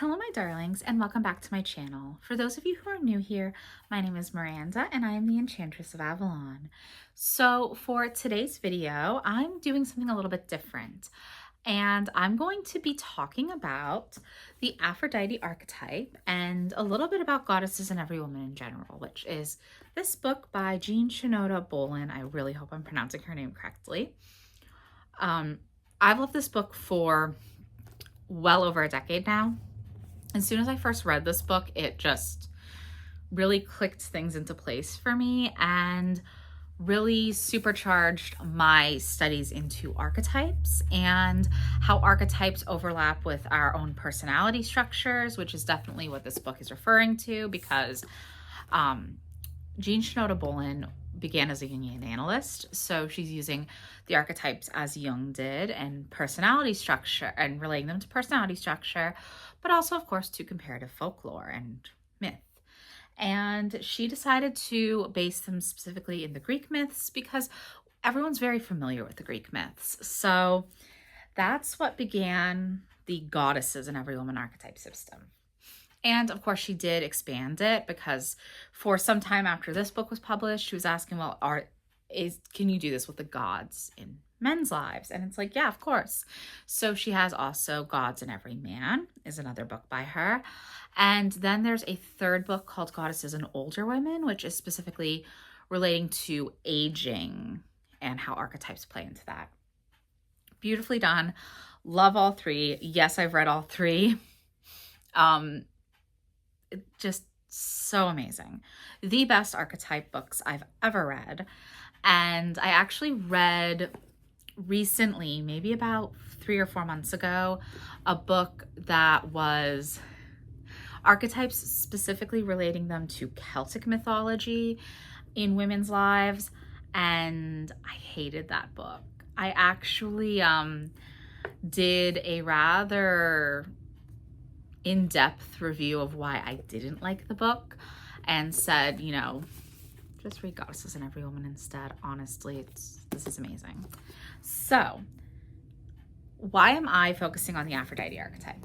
Hello my darlings and welcome back to my channel. For those of you who are new here, my name is Miranda and I am the Enchantress of Avalon. So for today's video, I'm doing something a little bit different and I'm going to be talking about the Aphrodite Archetype and a little bit about goddesses and every woman in general, which is this book by Jean Shinoda Bolen. I really hope I'm pronouncing her name correctly. I've loved this book for well over a decade now. As soon as I first read this book, it just really clicked things into place for me and really supercharged my studies into archetypes and how archetypes overlap with our own personality structures, which is definitely what this book is referring to, because Jean Shinoda Bolen began as a Jungian analyst, so she's using the archetypes as Jung did and personality structure and relating them to personality structure, but also of course to comparative folklore and myth. And she decided to base them specifically in the Greek myths because everyone's very familiar with the Greek myths. So that's what began the goddesses in every woman archetype system. And of course, she did expand it because for some time after this book was published, she was asking, well, can you do this with the gods in men's lives? And it's like, yeah, of course. So she has also Gods in Every Man is another book by her. And then there's a third book called Goddesses in Older Women, which is specifically relating to aging and how archetypes play into that. Beautifully done. Love all three. Yes, I've read all three. Just so amazing. The best archetype books I've ever read. And I actually read recently, maybe about 3 or 4 months ago, a book that was archetypes specifically relating them to Celtic mythology in women's lives. And I hated that book. I actually did a rather in-depth review of why I didn't like the book and said, you know, just read Goddesses in Every Woman instead. Honestly, this is amazing. So why am I focusing on the Aphrodite archetype?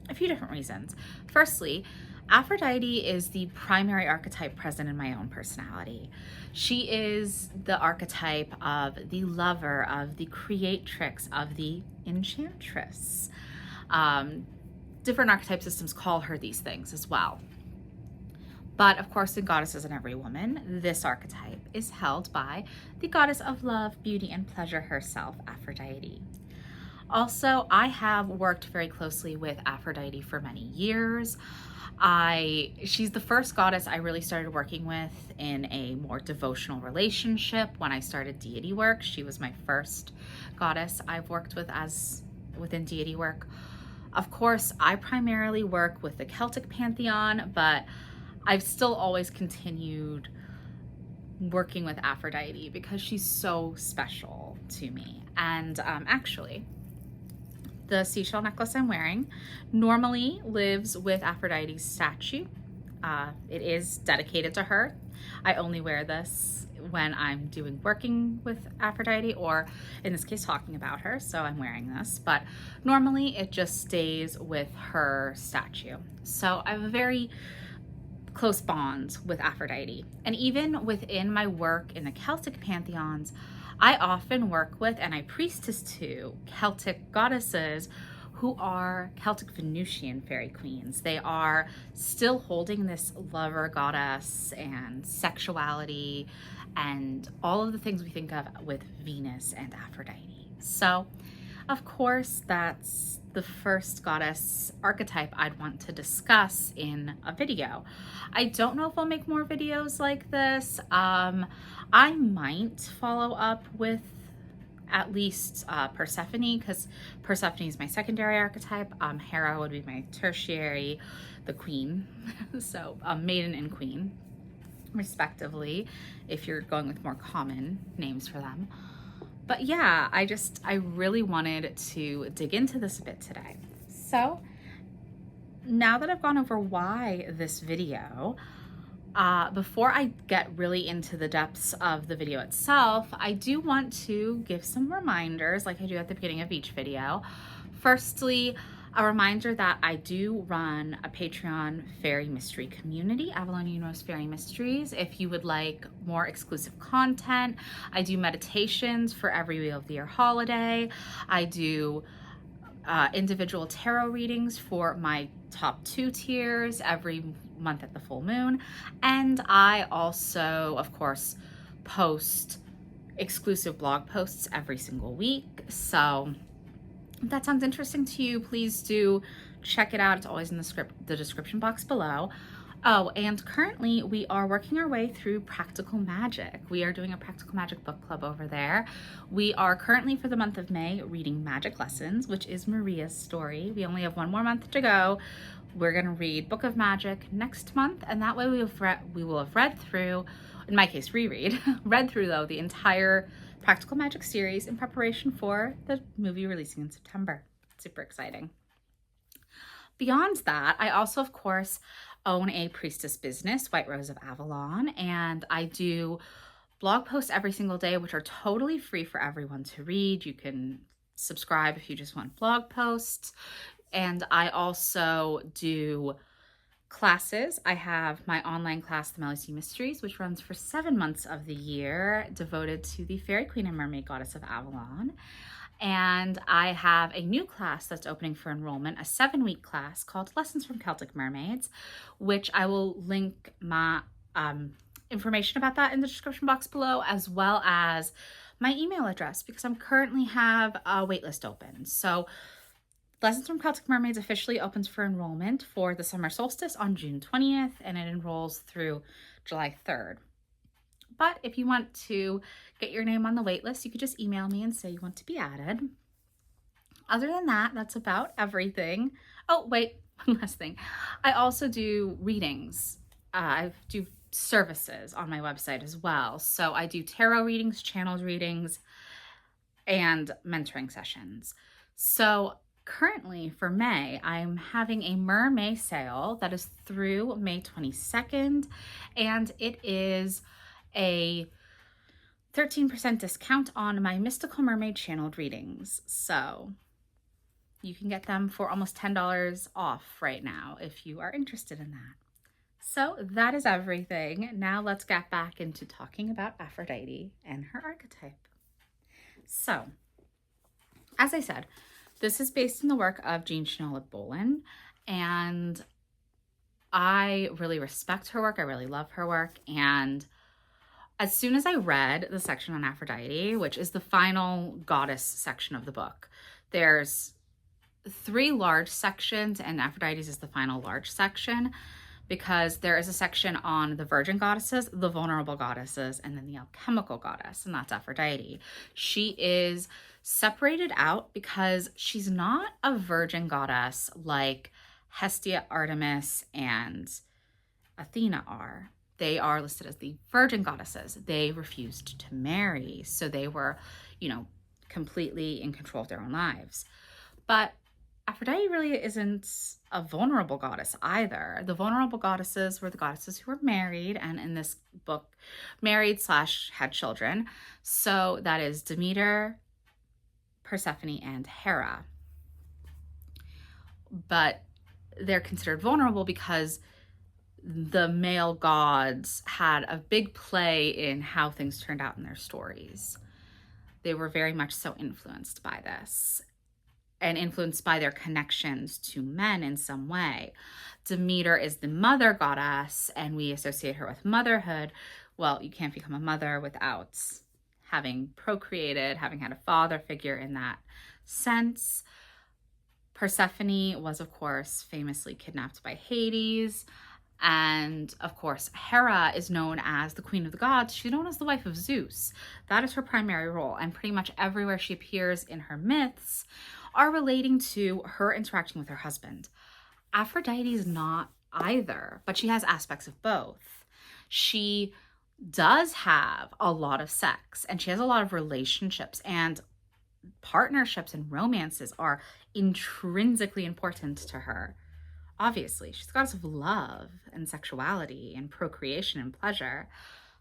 A few different reasons. Firstly, Aphrodite is the primary archetype present in my own personality. She is the archetype of the lover, of the creatrix, of the enchantress. Different archetype systems call her these things as well. But of course, in Goddesses in Every Woman, this archetype is held by the goddess of love, beauty, and pleasure herself, Aphrodite. Also, I have worked very closely with Aphrodite for many years. She's the first goddess I really started working with in a more devotional relationship. When I started deity work, she was my first goddess I've worked with within deity work. Of course, I primarily work with the Celtic pantheon, but I've still always continued working with Aphrodite because she's so special to me. And actually, the seashell necklace I'm wearing normally lives with Aphrodite's statue. It is dedicated to her. I only wear this when I'm working with Aphrodite, or in this case talking about her, so I'm wearing this, but normally it just stays with her statue. So I have a very close bond with Aphrodite. And even within my work in the Celtic pantheons, I often work with and I priestess to Celtic goddesses who are Celtic Venusian fairy queens. They are still holding this lover goddess and sexuality and all of the things we think of with Venus and Aphrodite. So, of course, that's the first goddess archetype I'd want to discuss in a video. I don't know if I'll make more videos like this. I might follow up with at least Persephone, because Persephone is my secondary archetype. Hera would be my tertiary, the queen. So maiden and queen, respectively, if you're going with more common names for them. But yeah, I really wanted to dig into this a bit today. So now that I've gone over why this video, before I get really into the depths of the video itself, I do want to give some reminders like I do at the beginning of each video. Firstly, A reminder that I do run a Patreon fairy mystery community, Avalon Universe Fairy Mysteries. If you would like more exclusive content, I do meditations for every Wheel of the Year holiday. I do individual tarot readings for my top 2 tiers every month at the full moon. And I also, of course, post exclusive blog posts every single week. So if that sounds interesting to you, please do check it out. It's always in the description box below. Oh, and currently we are working our way through Practical Magic. We are doing a Practical Magic book club over there. We are currently, for the month of May, reading Magic Lessons, which is Maria's story. We only have 1 more month to go. We're gonna read Book of Magic next month, and that way we will have read through, in my case, reread, read through though the entire Practical Magic series in preparation for the movie releasing in September. Super exciting. Beyond that, I also, of course, own a priestess business, White Rose of Avalon, and I do blog posts every single day, which are totally free for everyone to read. You can subscribe if you just want blog posts. And I also do classes. I have my online class, The Melody Mysteries, which runs for 7 months of the year, devoted to the fairy queen and mermaid goddess of Avalon. And I have a new class that's opening for enrollment, a 7-week class called Lessons from Celtic Mermaids, which I will link my information about that in the description box below, as well as my email address, because I'm currently have a waitlist open. So Lessons from Celtic Mermaids officially opens for enrollment for the summer solstice on June 20th, and it enrolls through July 3rd. But if you want to get your name on the wait list, you could just email me and say you want to be added. Other than that, that's about everything. Oh, wait, one last thing. I also do readings. I do services on my website as well. So I do tarot readings, channeled readings, and mentoring sessions. So currently for May, I'm having a May sale that is through May 22nd, and it is a 13% discount on my Mystical Mermaid channeled readings. So you can get them for almost $10 off right now if you are interested in that. So that is everything. Now let's get back into talking about Aphrodite and her archetype. So, as I said, this is based on the work of Jean Chanel Bolin, and I really respect her work. I really love her work. And as soon as I read the section on Aphrodite, which is the final goddess section of the book, there's 3 large sections, and Aphrodite's is the final large section, because there is a section on the virgin goddesses, the vulnerable goddesses, and then the alchemical goddess, and that's Aphrodite. She is separated out because she's not a virgin goddess like Hestia, Artemis, and Athena are. They are listed as the virgin goddesses. They refused to marry, so they were, completely in control of their own lives. But Aphrodite really isn't a vulnerable goddess either. The vulnerable goddesses were the goddesses who were married, and in this book, married / had children. So that is Demeter, Persephone, and Hera. But they're considered vulnerable because the male gods had a big play in how things turned out in their stories. They were very much so influenced by this, and influenced by their connections to men in some way. Demeter is the mother goddess, and we associate her with motherhood. Well, you can't become a mother without having procreated, having had a father figure in that sense. Persephone was, of course, famously kidnapped by Hades. And of course, Hera is known as the queen of the gods. She's known as the wife of Zeus. That is her primary role. And pretty much everywhere she appears in her myths are relating to her interacting with her husband. Aphrodite is not either, but she has aspects of both. She does have a lot of sex, and she has a lot of relationships, and partnerships and romances are intrinsically important to her. Obviously, she's the goddess of love and sexuality and procreation and pleasure.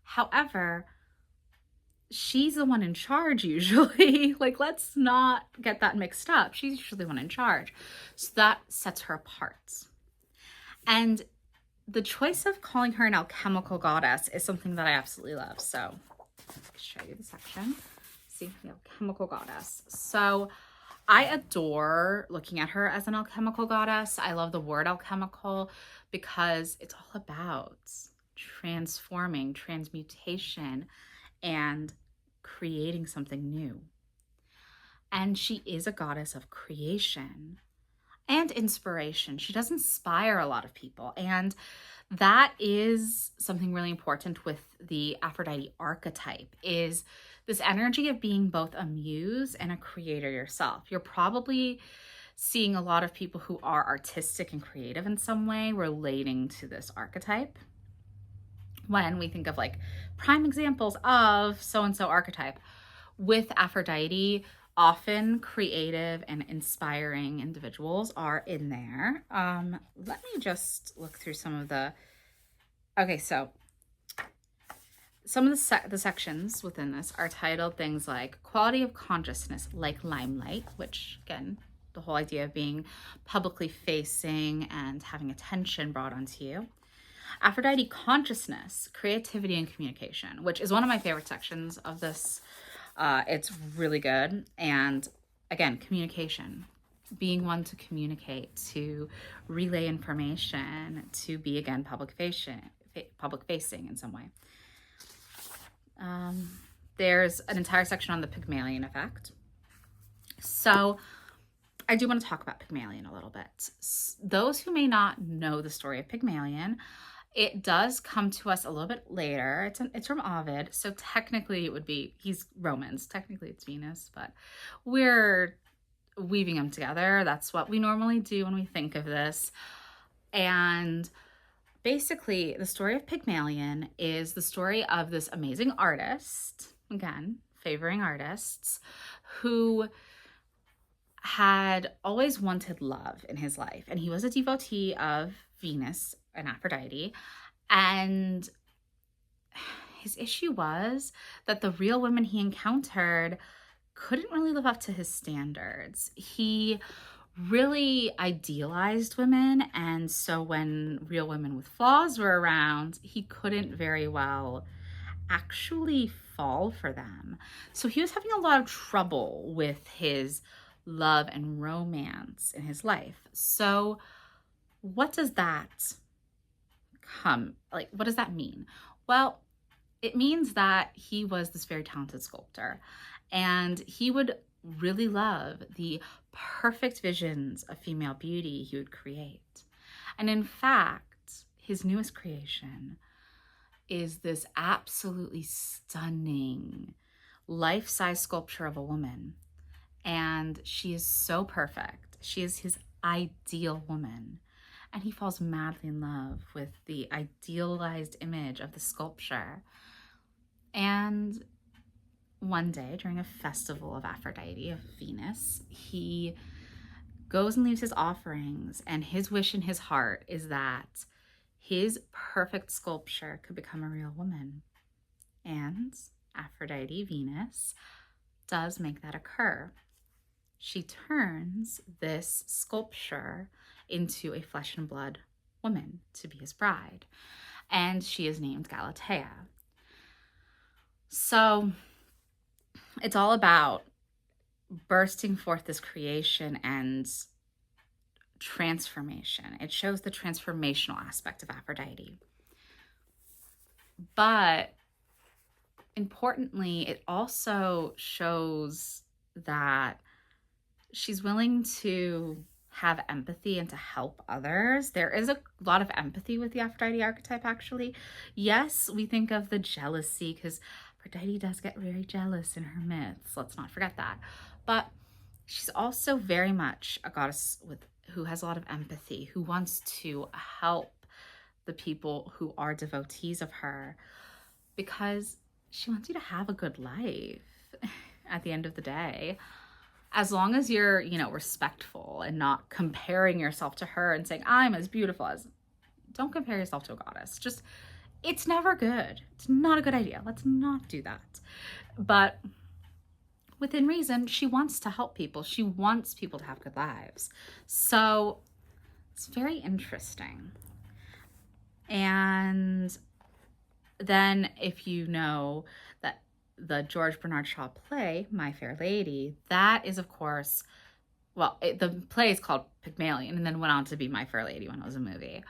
However, she's the one in charge usually. Like, let's not get that mixed up. She's usually the one in charge. So that sets her apart. And the choice of calling her an alchemical goddess is something that I absolutely love. So I'll show you the section. See, the alchemical goddess. So I adore looking at her as an alchemical goddess. I love the word alchemical because it's all about transforming, transmutation, and creating something new. And she is a goddess of creation and inspiration. She does inspire a lot of people. And that is something really important with the Aphrodite archetype, is this energy of being both a muse and a creator yourself. You're probably seeing a lot of people who are artistic and creative in some way relating to this archetype. When we think of like prime examples of so-and-so archetype, with Aphrodite, often creative and inspiring individuals are in there. Let me just look through some of the, okay, so some of the sections within this are titled things like quality of consciousness, like limelight, which again, the whole idea of being publicly facing and having attention brought onto you. Aphrodite consciousness, creativity and communication, which is one of my favorite sections of this. It's really good. And again, communication, being one to communicate, to relay information, to be, again, public facing in some way. There's an entire section on the Pygmalion effect. So I do want to talk about Pygmalion a little bit. Those who may not know the story of Pygmalion, it does come to us a little bit later. It's from Ovid, so technically it would be, he's Romans. Technically it's Venus, but we're weaving them together. That's what we normally do when we think of this. And basically, the story of Pygmalion is the story of this amazing artist, again, favoring artists, who had always wanted love in his life. And he was a devotee of Venus and Aphrodite. And his issue was that the real women he encountered couldn't really live up to his standards. He really idealized women, and so when real women with flaws were around, he couldn't very well actually fall for them. So he was having a lot of trouble with his love and romance in his life. So what does that what does that mean? Well, it means that he was this very talented sculptor, and he would really love the perfect visions of female beauty he would create. And in fact, his newest creation is this absolutely stunning life-size sculpture of a woman. And she is so perfect. She is his ideal woman. And he falls madly in love with the idealized image of the sculpture. And one day during a festival of Aphrodite, of Venus, he goes and leaves his offerings, and his wish in his heart is that his perfect sculpture could become a real woman. And Aphrodite, Venus, does make that occur. She turns this sculpture into a flesh and blood woman to be his bride, and she is named Galatea. So it's all about bursting forth this creation and transformation. It shows the transformational aspect of Aphrodite. But importantly, it also shows that she's willing to have empathy and to help others. There is a lot of empathy with the Aphrodite archetype, actually. Yes, we think of the jealousy, because Aphrodite does get very jealous in her myths. Let's not forget that. But she's also very much a goddess who has a lot of empathy, who wants to help the people who are devotees of her, because she wants you to have a good life at the end of the day. As long as you're, respectful and not comparing yourself to her and saying, I'm as beautiful as, don't compare yourself to a goddess. It's never good. It's not a good idea. Let's not do that. but within reason, she wants to help people. She wants people to have good lives. So it's very interesting. And then if you know that the George Bernard Shaw play, My Fair Lady, that is, of course, well, the play is called Pygmalion and then went on to be My Fair Lady when it was a movie.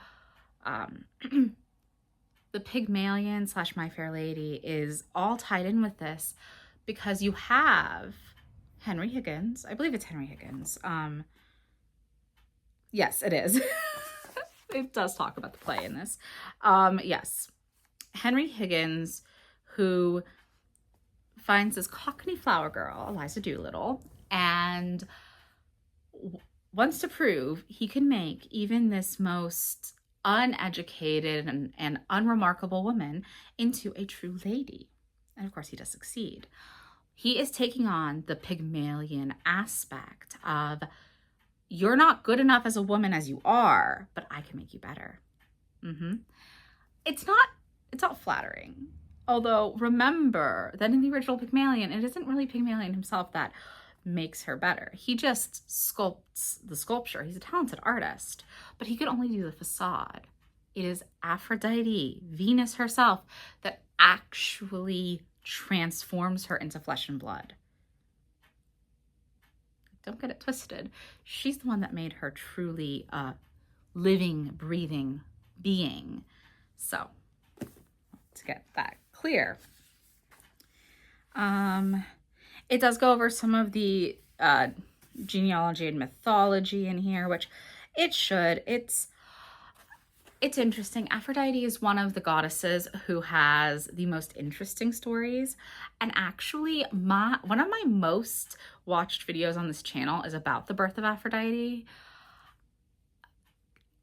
The Pygmalion / My Fair Lady is all tied in with this because you have Henry Higgins. I believe it's Henry Higgins. Yes, it is. It does talk about the play in this. Yes. Henry Higgins, who finds this Cockney flower girl, Eliza Doolittle, and wants to prove he can make even this most uneducated and unremarkable woman into a true lady. And of course, he does succeed. He is taking on the Pygmalion aspect of, you're not good enough as a woman as you are, but I can make you better. It's not flattering. Although remember that in the original Pygmalion, it isn't really Pygmalion himself that makes her better. He just sculpts the sculpture. He's a talented artist, but he could only do the facade. It is Aphrodite, Venus herself, that actually transforms her into flesh and blood. Don't get it twisted. She's the one that made her truly a living, breathing being. So, to get that clear. It does go over some of the genealogy and mythology in here, which it should. It's interesting. Aphrodite is one of the goddesses who has the most interesting stories. And actually, one of my most watched videos on this channel is about the birth of Aphrodite.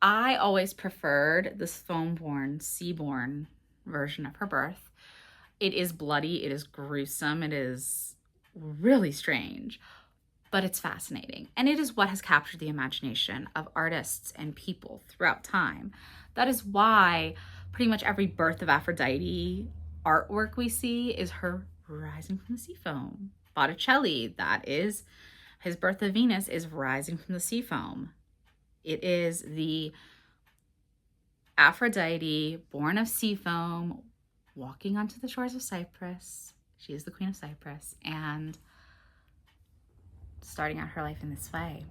I always preferred this foam-born, sea-born version of her birth. It is bloody, it is gruesome, it is really strange, but it's fascinating. And it is what has captured the imagination of artists and people throughout time. That is why pretty much every birth of Aphrodite artwork we see is her rising from the sea foam. Botticelli, that is his birth of Venus, is rising from the sea foam. It is the Aphrodite, born of sea foam, walking onto the shores of Cyprus. She is the Queen of Cyprus, and starting out her life in this way.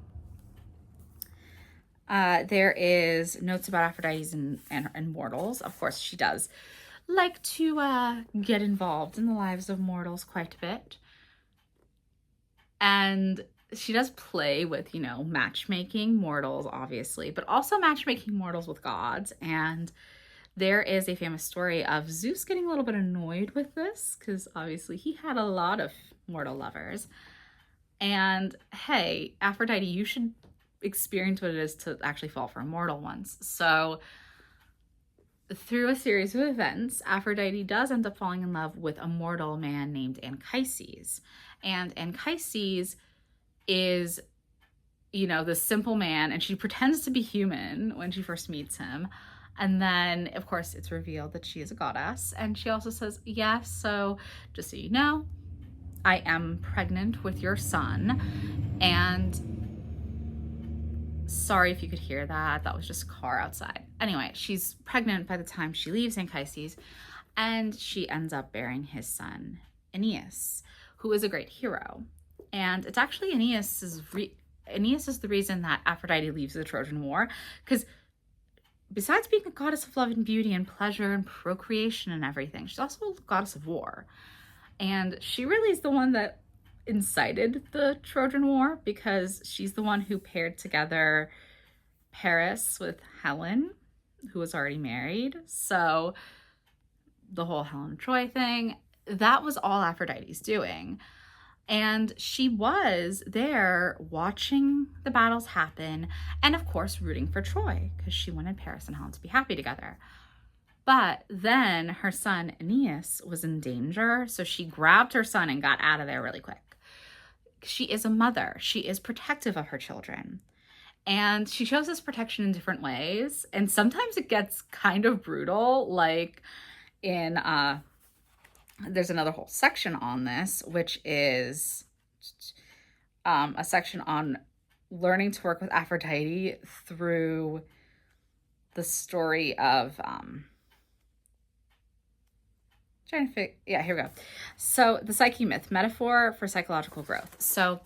There is notes about Aphrodite's and mortals. Of course, she does like to get involved in the lives of mortals quite a bit. And she does play with, matchmaking mortals, obviously, but also matchmaking mortals with gods. And there is a famous story of Zeus getting a little bit annoyed with this because obviously he had a lot of mortal lovers. And hey, Aphrodite, you should experience what it is to actually fall for a mortal once. So through a series of events, Aphrodite does end up falling in love with a mortal man named Anchises. And Anchises is, this simple man, and she pretends to be human when she first meets him. And then, of course, it's revealed that she is a goddess. And she also says, yes, so just so you know, I am pregnant with your son. And sorry if you could hear that. That was just a car outside. Anyway, she's pregnant by the time she leaves Anchises, and she ends up bearing his son, Aeneas, who is a great hero. And it's actually Aeneas is the reason that Aphrodite leaves the Trojan War, because besides being a goddess of love and beauty and pleasure and procreation and everything, she's also a goddess of war. And she really is the one that incited the Trojan War, because she's the one who paired together Paris with Helen, who was already married. So the whole Helen of Troy thing, that was all Aphrodite's doing. And she was there watching the battles happen and, of course, rooting for Troy because she wanted Paris and Helen to be happy together. But then her son Aeneas was in danger, so she grabbed her son and got out of there really quick. She is a mother. She is protective of her children. And she shows this protection in different ways. And sometimes it gets kind of brutal, like in there's another whole section on this, which is a section on learning to work with Aphrodite through the story of here we go. So the Psyche myth, metaphor for psychological growth. So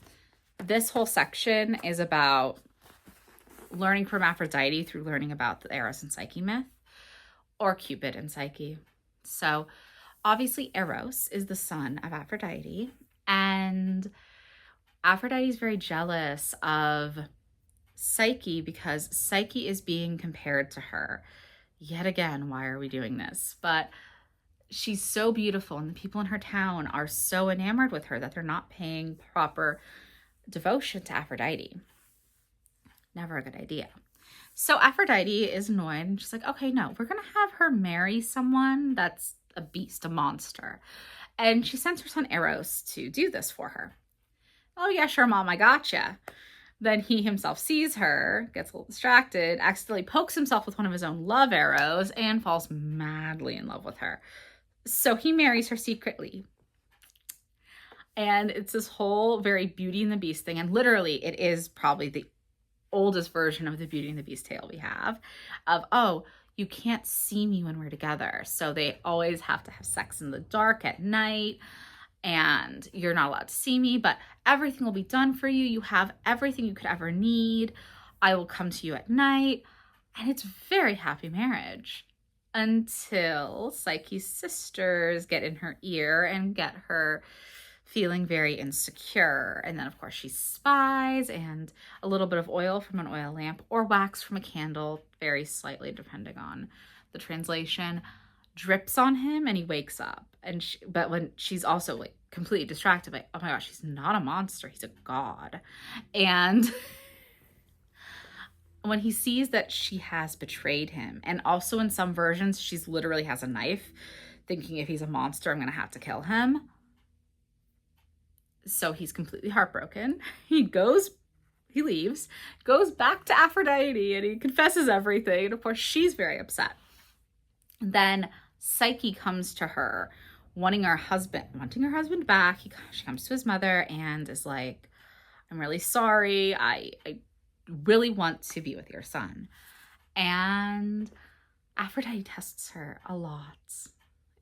this whole section is about learning from Aphrodite through learning about the Eros and Psyche myth, or Cupid and Psyche. So obviously Eros is the son of Aphrodite, and Aphrodite is very jealous of Psyche because Psyche is being compared to her. Yet again, why are we doing this? But she's so beautiful, and the people in her town are so enamored with her that they're not paying proper devotion to Aphrodite. Never a good idea. So Aphrodite is annoyed, and she's like, okay, no, we're going to have her marry someone that's a beast, a monster. And she sends her son Eros to do this for her. Oh yeah, sure, Mom, I gotcha. Then he himself sees her, gets a little distracted, accidentally pokes himself with one of his own love arrows, and falls madly in love with her. So he marries her secretly. And it's this whole very Beauty and the Beast thing. And literally, it is probably the oldest version of the Beauty and the Beast tale we have of, oh, you can't see me when we're together. So they always have to have sex in the dark at night, and you're not allowed to see me, but everything will be done for you. You have everything you could ever need. I will come to you at night. And it's a very happy marriage until Psyche's sisters get in her ear and get her feeling very insecure. And then, of course, she spies, and a little bit of oil from an oil lamp or wax from a candle, very slightly depending on the translation, drips on him, and he wakes up. And but when she's also like completely distracted by, oh my gosh, he's not a monster, he's a god. And when he sees that she has betrayed him, and also in some versions she's literally has a knife, thinking if he's a monster, I'm gonna have to kill him. So he's completely heartbroken. He leaves, goes back to Aphrodite, and he confesses everything. And of course, she's very upset. Then Psyche comes to her, wanting her husband back. She comes to his mother and is like, I'm really sorry. I really want to be with your son. And Aphrodite tests her a lot.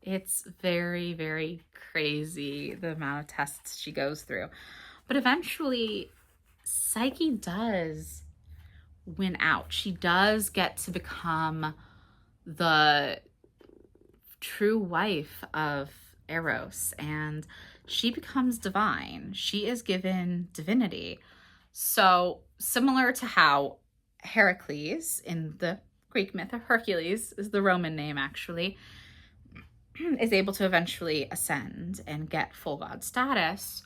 It's very, very crazy, the amount of tests she goes through. But eventually, Psyche does win out. She does get to become the true wife of Eros, and she becomes divine. She is given divinity. So similar to how Heracles in the Greek myth of Hercules is the Roman name actually, is able to eventually ascend and get full god status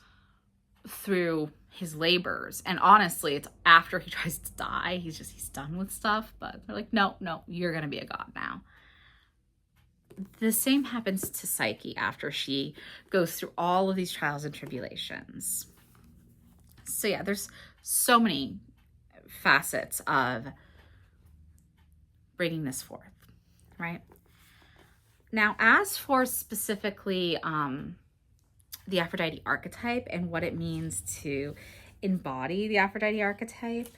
through his labors. And honestly, it's after he tries to die, he's done with stuff, but they're like, no, you're gonna be a god now. The same happens to Psyche after she goes through all of these trials and tribulations. So yeah, there's so many facets of bringing this forth, right? Now, as for specifically the Aphrodite archetype and what it means to embody the Aphrodite archetype,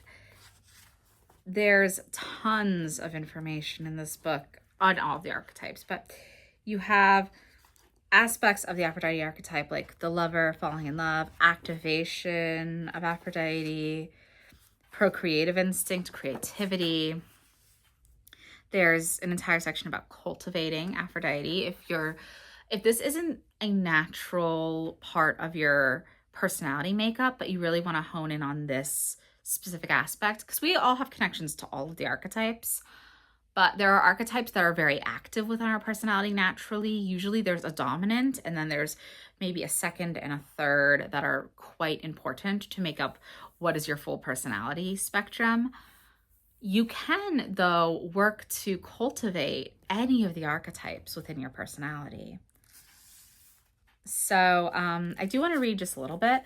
there's tons of information in this book on all of the archetypes, but you have aspects of the Aphrodite archetype like the lover falling in love, activation of Aphrodite, procreative instinct, creativity. There's an entire section about cultivating Aphrodite. If this isn't a natural part of your personality makeup, but you really want to hone in on this specific aspect, because we all have connections to all of the archetypes, but there are archetypes that are very active within our personality naturally. Usually there's a dominant, and then there's maybe a second and a third that are quite important to make up what is your full personality spectrum. You can, though, work to cultivate any of the archetypes within your personality. So I do want to read just a little bit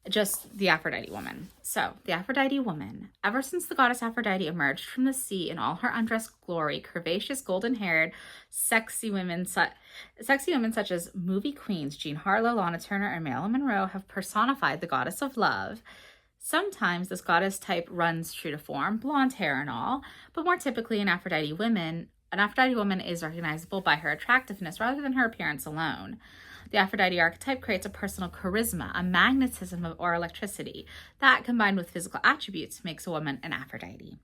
just the Aphrodite woman. So, the Aphrodite woman. Ever since the goddess Aphrodite emerged from the sea in all her undressed glory, curvaceous, golden-haired, sexy women such as movie queens Jean Harlow, Lana Turner, and Marilyn Monroe have personified the goddess of love. Sometimes this goddess type runs true to form, blonde hair and all, but more typically an Aphrodite woman is recognizable by her attractiveness rather than her appearance alone. The Aphrodite archetype creates a personal charisma, a magnetism or electricity that, combined with physical attributes, makes a woman an Aphrodite.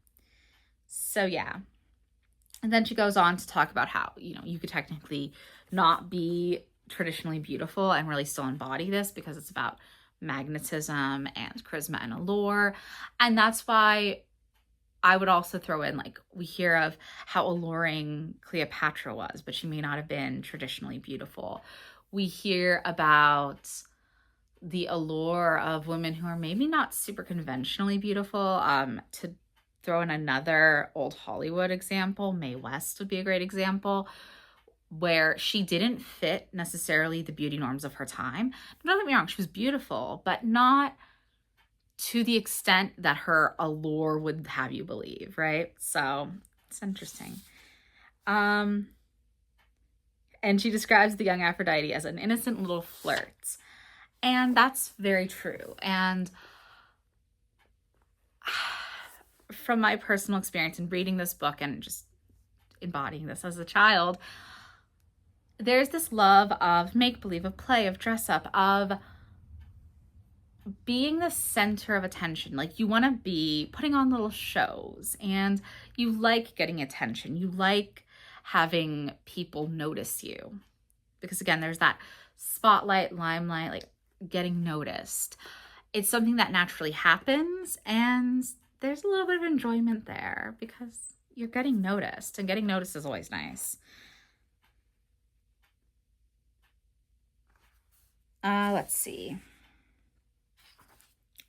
So yeah. And then she goes on to talk about how, you could technically not be traditionally beautiful and really still embody this because it's about magnetism and charisma and allure. And that's why I would also throw in, like, we hear of how alluring Cleopatra was, but she may not have been traditionally beautiful. We hear about the allure of women who are maybe not super conventionally beautiful. To throw in another old Hollywood example, Mae West would be a great example, where she didn't fit necessarily the beauty norms of her time. Don't get me wrong, she was beautiful, but not to the extent that her allure would have you believe, right? So it's interesting. And she describes the young Aphrodite as an innocent little flirt. And that's very true. And from my personal experience in reading this book and just embodying this as a child, there's this love of make-believe, of play, of dress up, of being the center of attention. Like, you want to be putting on little shows, and you like getting attention. You like having people notice you. Because again, there's that spotlight, limelight, like getting noticed. It's something that naturally happens, and there's a little bit of enjoyment there because you're getting noticed, and getting noticed is always nice. Let's see.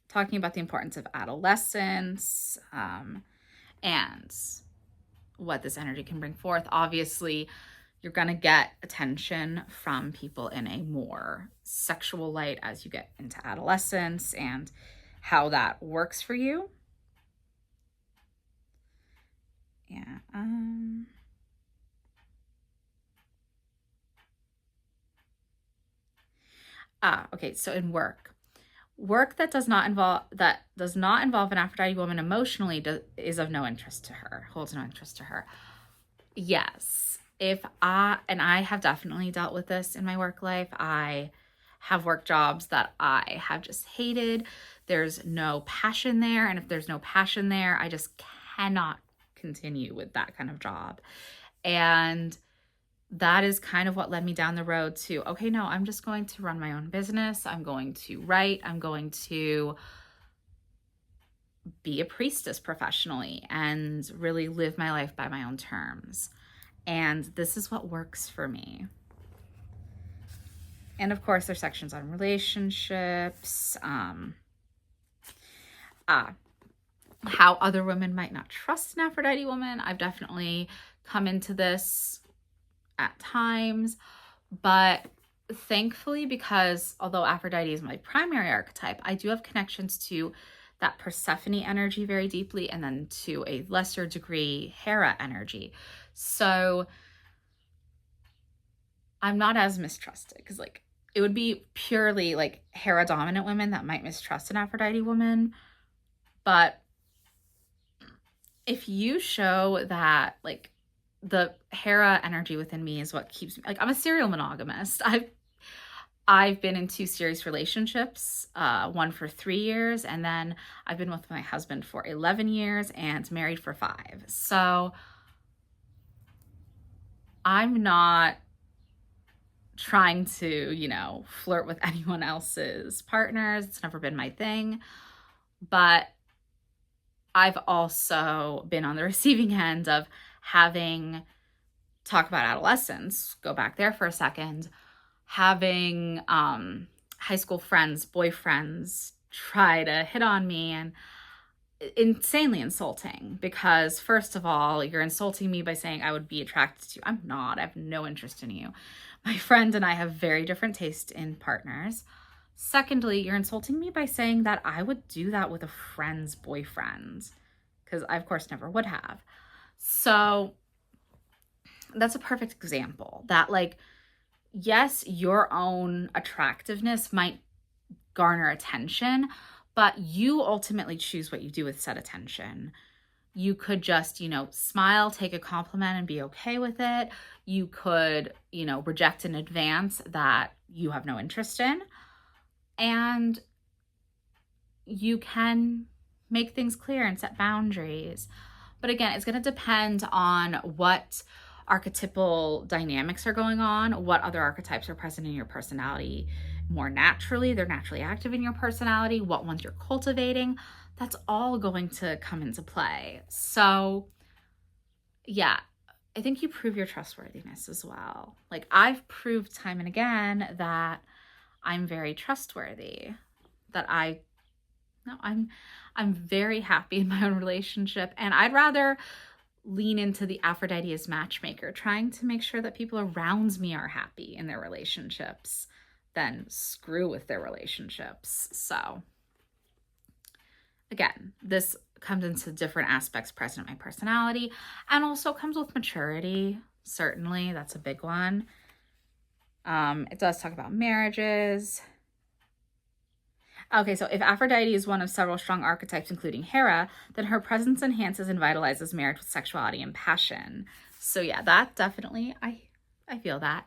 Talking about the importance of adolescence and what this energy can bring forth. Obviously, you're going to get attention from people in a more sexual light as you get into adolescence and how that works for you. Yeah. Okay, so in work that does not involve an Aphrodite woman emotionally is of no interest to her, holds no interest to her. Yes, I have definitely dealt with this in my work life. I have work jobs that I have just hated. There's no passion there, and if there's no passion there, I just cannot continue with that kind of job. And that is kind of what led me down the road to, okay, no, I'm just going to run my own business. I'm going to write. I'm going to be a priestess professionally and really live my life by my own terms. And this is what works for me. And of course, there's sections on relationships, how other women might not trust an Aphrodite woman. I've definitely come into this at times, but thankfully, because although Aphrodite is my primary archetype, I do have connections to that Persephone energy very deeply, and then to a lesser degree Hera energy. So I'm not as mistrusted, because like it would be purely like Hera dominant women that might mistrust an Aphrodite woman. But if you show that like the Hera energy within me is what keeps me, like, I'm a serial monogamist. I've been in 2 serious relationships, one for 3 years, and then I've been with my husband for 11 years and married for 5. So I'm not trying to, flirt with anyone else's partners. It's never been my thing. But I've also been on the receiving end of having, talk about adolescence, go back there for a second, having high school friends, boyfriends try to hit on me, and insanely insulting, because first of all, you're insulting me by saying I would be attracted to you. I'm not. I have no interest in you. My friend and I have very different taste in partners. Secondly, you're insulting me by saying that I would do that with a friend's boyfriend, because I, of course, never would have. So that's a perfect example that, like, yes, your own attractiveness might garner attention, but you ultimately choose what you do with said attention. You could just, smile, take a compliment, and be okay with it. You could, reject in advance that you have no interest in. And you can make things clear and set boundaries. But again, it's going to depend on what archetypal dynamics are going on, what other archetypes are present in your personality more naturally. They're naturally active in your personality, what ones you're cultivating. That's all going to come into play. So yeah, I think you prove your trustworthiness as well. Like, I've proved time and again that I'm very trustworthy, that I'm very happy in my own relationship, and I'd rather lean into the Aphrodite as matchmaker, trying to make sure that people around me are happy in their relationships than screw with their relationships. So again, this comes into different aspects present in my personality, and also comes with maturity. Certainly, that's a big one. It does talk about marriages. Okay, so if Aphrodite is one of several strong archetypes, including Hera, then her presence enhances and vitalizes marriage with sexuality and passion. So yeah, that definitely, I feel that.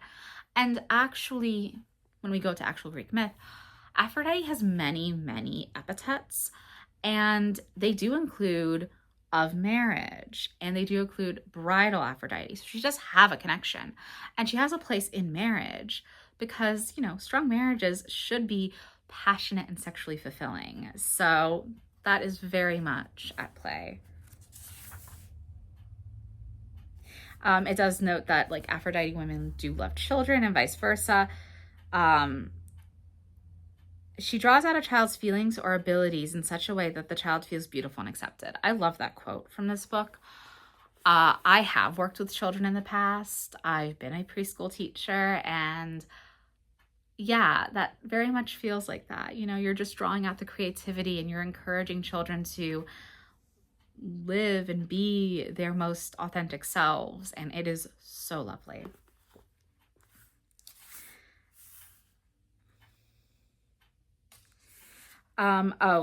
And actually, when we go to actual Greek myth, Aphrodite has many, many epithets, and they do include of marriage, and they do include bridal Aphrodite. So she does have a connection, and she has a place in marriage because, strong marriages should be passionate and sexually fulfilling. So that is very much at play. It does note that, like, Aphrodite women do love children and vice versa. She draws out a child's feelings or abilities in such a way that the child feels beautiful and accepted. I love that quote from this book. I have worked with children in the past. I've been a preschool teacher, and yeah, that very much feels like that. You're just drawing out the creativity, and you're encouraging children to live and be their most authentic selves, and it is so lovely.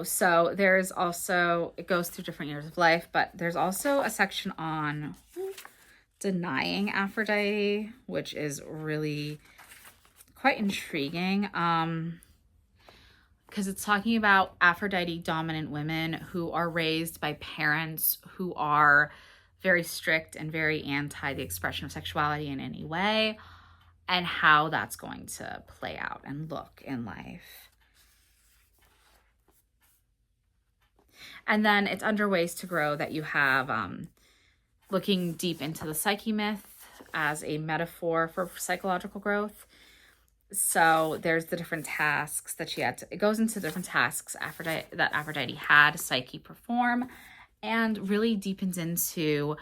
So there's also, it goes through different years of life, but there's also a section on denying Aphrodite, which is really quite intriguing, because it's talking about Aphrodite dominant women who are raised by parents who are very strict and very anti the expression of sexuality in any way, and how that's going to play out and look in life. And then it's under ways to grow that you have looking deep into the psyche myth as a metaphor for psychological growth. So there's the different tasks that she had. It goes into different tasks that Aphrodite had Psyche perform, and really deepens into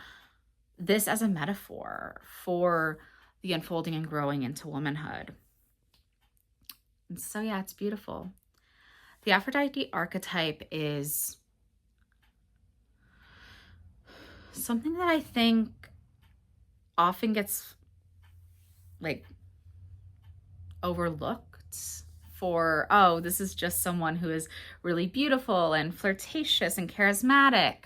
this as a metaphor for the unfolding and growing into womanhood. And so yeah, it's beautiful. The Aphrodite archetype is something that I think often gets overlooked for, oh, this is just someone who is really beautiful and flirtatious and charismatic.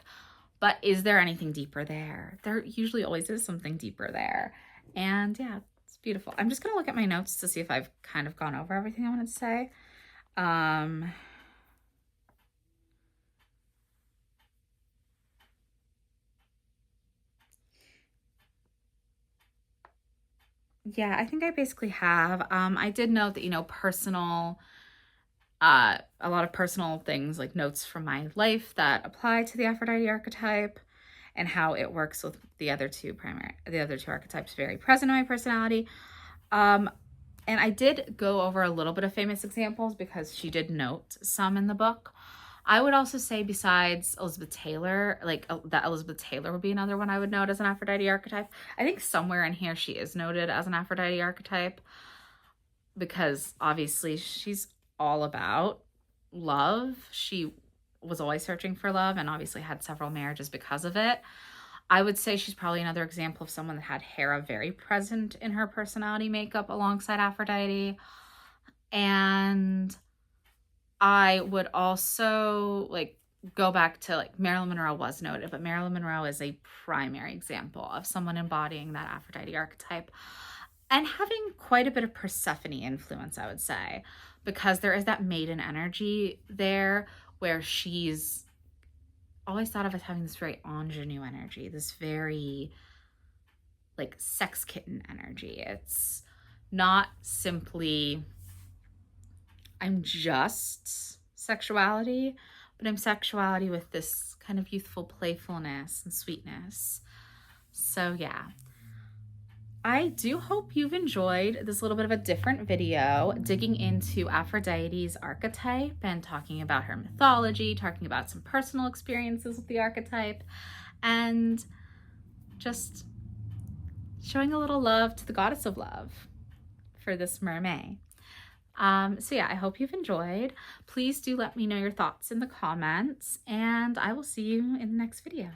But is there anything deeper there? There usually always is something deeper there. And yeah, it's beautiful. I'm just going to look at my notes to see if I've kind of gone over everything I wanted to say. Yeah, I think I basically have. I did note that, a lot of personal things, like notes from my life that apply to the Aphrodite archetype, and how it works with the other two archetypes very present in my personality. And I did go over a little bit of famous examples because she did note some in the book. I would also say, besides Elizabeth Taylor, that Elizabeth Taylor would be another one I would note as an Aphrodite archetype. I think somewhere in here she is noted as an Aphrodite archetype, because obviously she's all about love. She was always searching for love and obviously had several marriages because of it. I would say she's probably another example of someone that had Hera very present in her personality makeup alongside Aphrodite. And I would also like go back to like Marilyn Monroe was noted, but Marilyn Monroe is a primary example of someone embodying that Aphrodite archetype and having quite a bit of Persephone influence, I would say, because there is that maiden energy there where she's always thought of as having this very ingenue energy, this very like sex kitten energy. It's not simply I'm just sexuality, but I'm sexuality with this kind of youthful playfulness and sweetness. So yeah, I do hope you've enjoyed this little bit of a different video digging into Aphrodite's archetype and talking about her mythology, talking about some personal experiences with the archetype, and just showing a little love to the goddess of love for this mermaid. So yeah, I hope you've enjoyed. Please do let me know your thoughts in the comments, and I will see you in the next video.